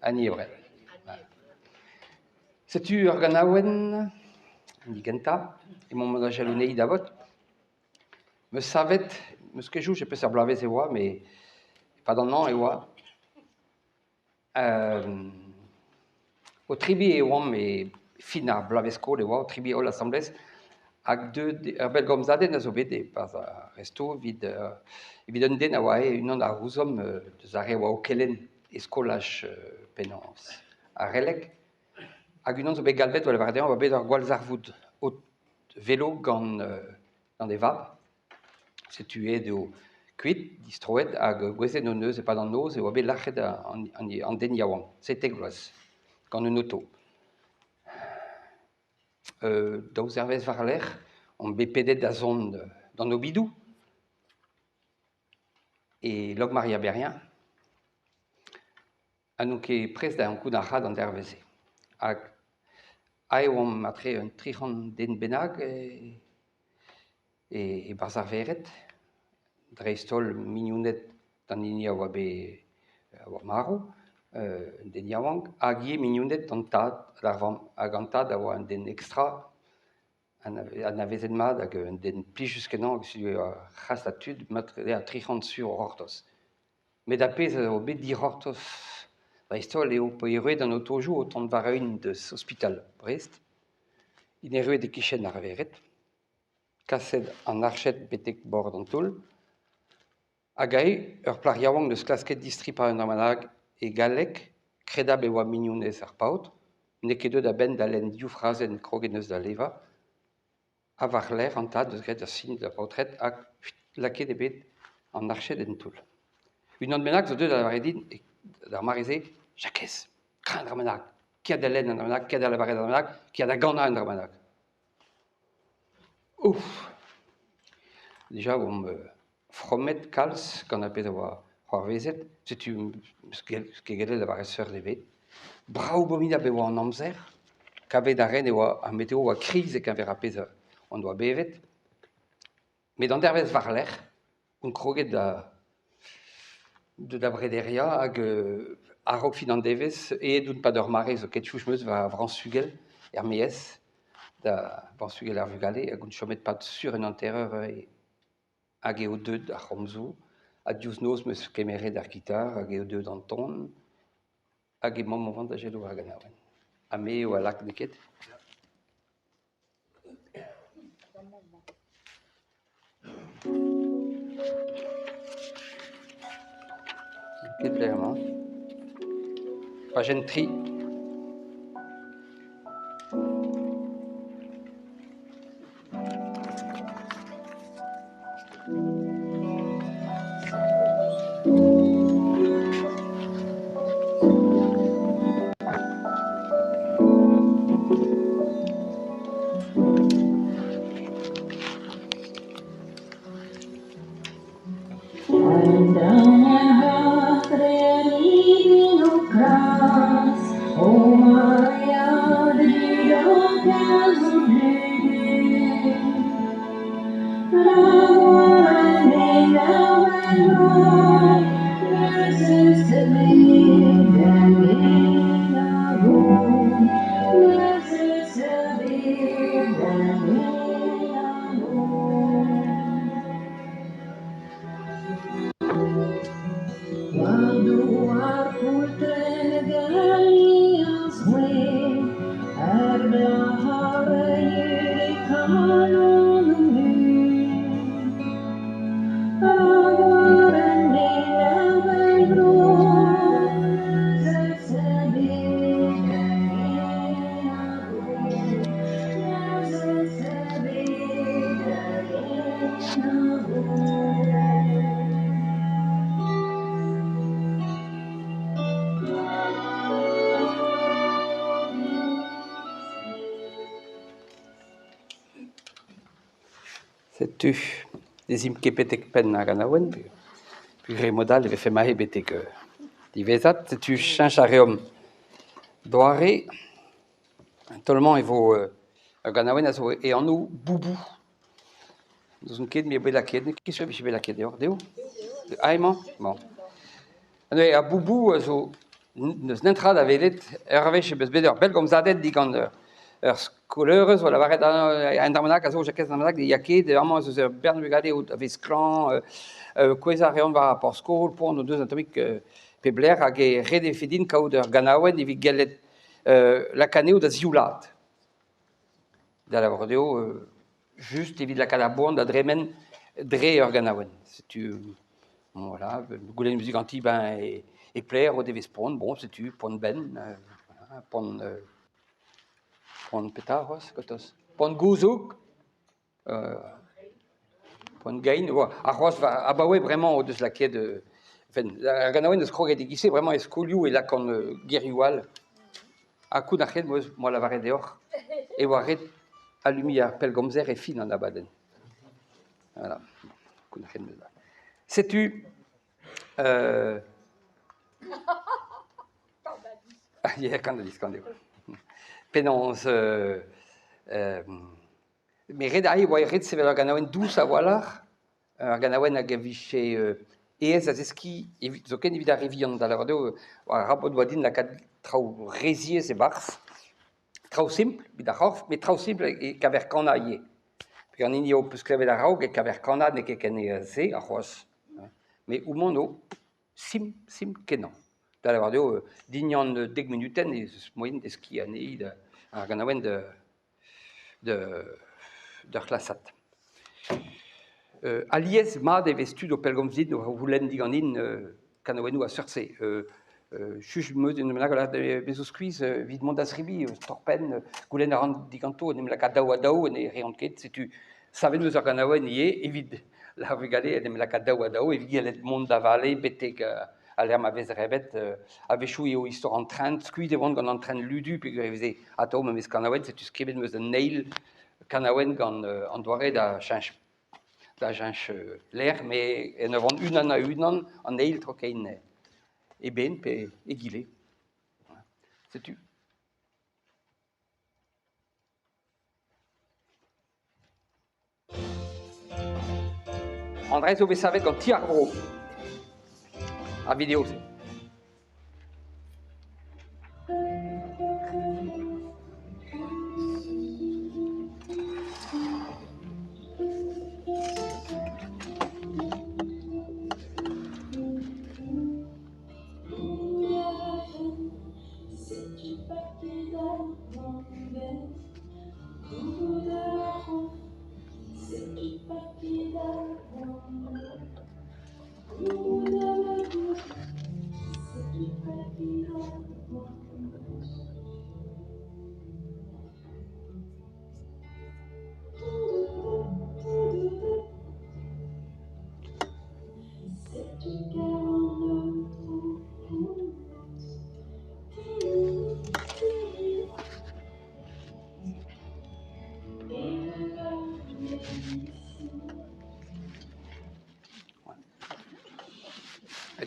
Annie Ebrel. C'est-tu Organawen, Nigenta, et mon monage alunei d'avot. Me savet, me ce que je peux savoir blaver ses voix, mais pas dans le nom et voix. Au tribi et ouam et fina blavesco les voix, au tribi au l'assemblée, avec deux belgomzade n'a obédé, pas resto vide, évidemment n'a ouais une on a rouzom de zare wa au kelen escolage penance à relec. Agunon zo begalvet ou le vardien on va bédar gualzarvoud au vélo dans des vapes. C'est tué de cuit, distroet, ag gweze no neus et pas dans nos, et wabé lachet en deniawang. C'était glos, quand une auto. Dans Hervé Varler, on bépédait da zone dans nos bidous. Et Log Maria Berrien, a nous qui est presque d'un coup d'arrêt dans Hervé. On matre un trichon den benag et bazar veret. Dreistol mignonnet dans l'inia wabé wamaro. Den yawang, agie mignonnet dans tad, agantad avoir un den extra, un avezedmad, un den plus jusqu'en sur rastatud, mettre à trichon sur hortos. Mais d'après au bé di hortos, Dreistol et au poiré dans notre jour autant de vareune de l'hôpital Brest. Il est rué de Kichen à Raveret, cassed en archette betek bord en toul. Agaï, plariawang de sklasket distri par un amanag et galek, credab et wa mignonnes arpaut, nekedo da ben d'alen dioufrazen krogeneus da leva, avoir l'air en tas de gret signe de la portrait à laqué des bêtes en archette en toul. Une autre menace de deux de la varedine et d'armarisé, Jacques, craindre amanag, qui a de laine en amanag, qui a de la varede en amanag, qui a de gana en amanag. Ouf! Déjà, on me fromet cals qu'on appelle d'avoir vezet, c'est ce qui est de la sœur des bêtes. Bravo bomina bewa en amzer, qu'avait d'arène et à météo à crise et qu'un verra pesa on doit bevet. Mais dans derves varler, on croquait de la brederia à rofinan deves et d'un pas dormare ce que chouchmeuse va avoir sugel hermies da van sugel arvugalé, un chomet pas sur un enterreur et hag eo deud ar c'homzo, a diouz noz meus kemeret ar gitar, hag eo deud an ton, hag e mamm vant da jelou ar ganaouenn. Ha me eo a lak neket. Neket clairement. Pagent tri. C'est-tu des imkepetek pen à ganaouenn, puis remodal avait fait mahe betek divezat, c'est-tu chanchareum doare, tolman evo ganaouenn et en nous boubou. Nous un ked mi bela ked, qui se bela ked dehors, deo? Aïman? Bon. A boubou, neus nentra da velet ervech eus bet ur bel gomzadet digant ur skoleurez wala varet an darmanak a zo jakez darmanak de yaket amañ eus ur bern vugale out a vez klan kouez a reont war por skol pont o deus atomik pe bler hag e red e fedin kaout ur ganaouenn evit gellet lakaneo da zioulad. Da la vordeo just evit lakad ar boan da dremen dre ur ganaouenn. Setu, voilà, goulenn musique anti ben e pler o devez pont, bon, setu, pont ben, pont petaros, kotos, pont gouzoug, pont gain, a c'hoaz a baoe bremañ o deus laket ar ganaouenn eus kroget e gise bremañ e skolioù e lakan gerioal. A koud ar c'hed moa lavaret deoc'h e oa ret alumi ar pellgomzer e fin an abadenn. Voilà, koud ar c'hed meus da. Setu, yeah, kandadis. Penaos, me red ae oa red sevel ar ganaouenn dous a walar, ar ganaouenn hag a viche eez a zeski, zo ken evit ar reviant da la vordeo, a rabot oa din lakad traoù reziez e barz, traoù simple, bit a c'horf, met traoù simple e kaver kana ie. Pe an ini o peus klevet a raoug e kaver kana ne ket ken e ze a c'hoaz. Me oumont o sim kenan. Da la vordeo dignan 10 minuten e moyen de ski anei ar ganaouenn d'ur klasat. Aliez mat e vez tud o pellgomzit o voulenn diganin kanaouennoù a seurse. Chuch meus en eum lagout bezo skuiz vid mont azribi, torpenn, goulenn a ran diganto en eum lakaat daou a daou en e reont ket, setu savet meus ar ganaouenn ie, evit la vugale en eum lakaat daou a daou, evit gellet mont da vale, betek a lerm a vez rebet, a vechou eo istor an trend, skuit e vont gant an trend ludu, pe e veze ato meus kanaouenn, setu skrivet meus an neil kanaouenn gant an doare da chanj l'air, mais en avant unan a unan, an eil trokein e ben pe e gile. Setu. André zo bet savet gant ti ar vro. A video se.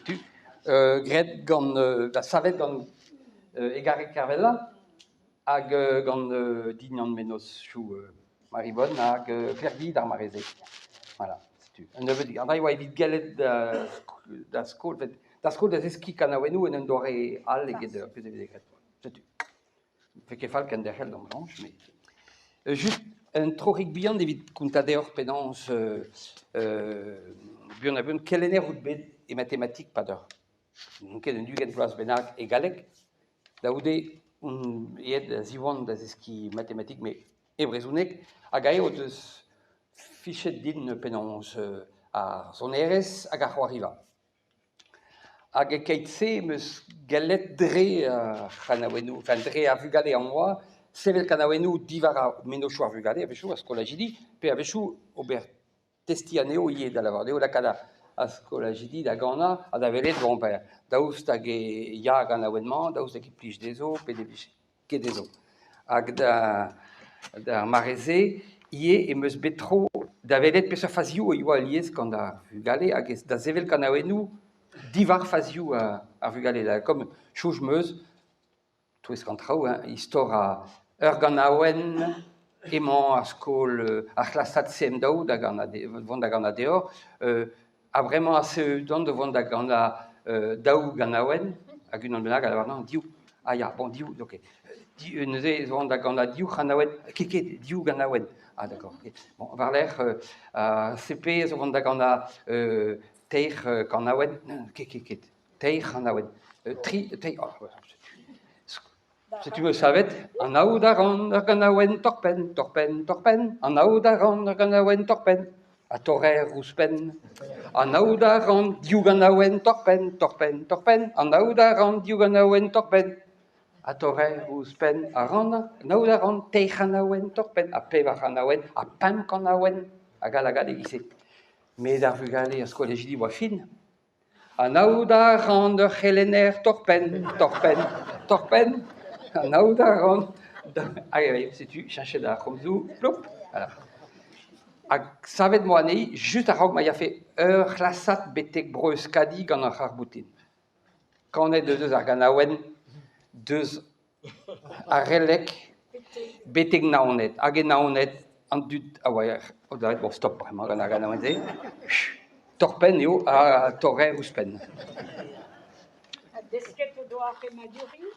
Tu gret gant da savet gant egarek karvella hag gant dignan menos chou maribon hag klervi d'ar mareze. Voilà, tu. Un nevet andrai oa evit gellet da skol, da skol da zeski kanaouennoù en un doare al eget peus evit egret. Tu. Fe ket fall ken derc'hel d'an blanche, mais just un trorik bihan evit kounta deoc'h penans buan a buan kelenner out bet e matematik padeur. Ket un duget vloaz bennak e galek, daoude eet zivant da zeski matematik, me e brezhounek, hag a eo deus fichet din penans ar zonerez hag ar c'hoariva. Hag e keit se meus gallet dre kanaouennoù, enfin dre a vugale an oa, sevel kanaouennoù divar a menochou ar vugale, a vechou a skolajidi, pe a vechou ober testi aneo ie da la vordeo lakad a skolajidi da gana, a da velet bon per daoust hag e ya ganaouennement, daoust hag e plij dezo, pe de plij ket dezo. Hag da mareze, ie e meus betro da velet peseurt fazioù e oa aliez gant da vugale, hag da sevel kanaouennoù divar fazioù ar vugale. Comme chouj meus, touez kant traoù, istor a ur ganaouenn emañ ar skol ar klasat CM daou da vont da gana deoc'h, a bremañ a seu dan de vont da gana daou ganaouenn, hag unan bennak a lavar diou. Ah ya, bon, diou, ok. Neuze, zo da gant a diou c'hanaouenn, ket, diou ganaouenn. Ah, d'accord. Okay. Bon, var l'air, CP, zo da gant a teir kanaouenn, ket, teir c'hanaouenn. Oh, si tu me savet, an aoud a ran ur ganaouenn torpen, an aoud a ran ur ganaouenn torpen, a torrer ouzhpenn. An aoud a ran diou ganaouenn torpen, an aoud a ran diou ganaouenn torpen, a torrer ouzhpenn, an aoud a ran teir ganaouenn torpen, a pevar ganaouenn, a pemp ganaouenn, a gal e-giz. Met ar vugale ar skolejidi oa fin. An aoud a ran ur c'helenner torpen, an aoud a ran... sais-tu, cheñchet ar c'homzou, plop, voilà. Hag savet mo anei, just a raok ma ya fe ur c'hlassat betek breuz kadi gant ar c'harboutin. Kanet deus ar ganaouenn, deus ar relek betek naonet, hag e naonet, an dud, ah ouais, bon, stop, vraiment, gant ar ganaouenn se. Torpen eo a torrer ouzhpenn. Desket o doa ar remadiouri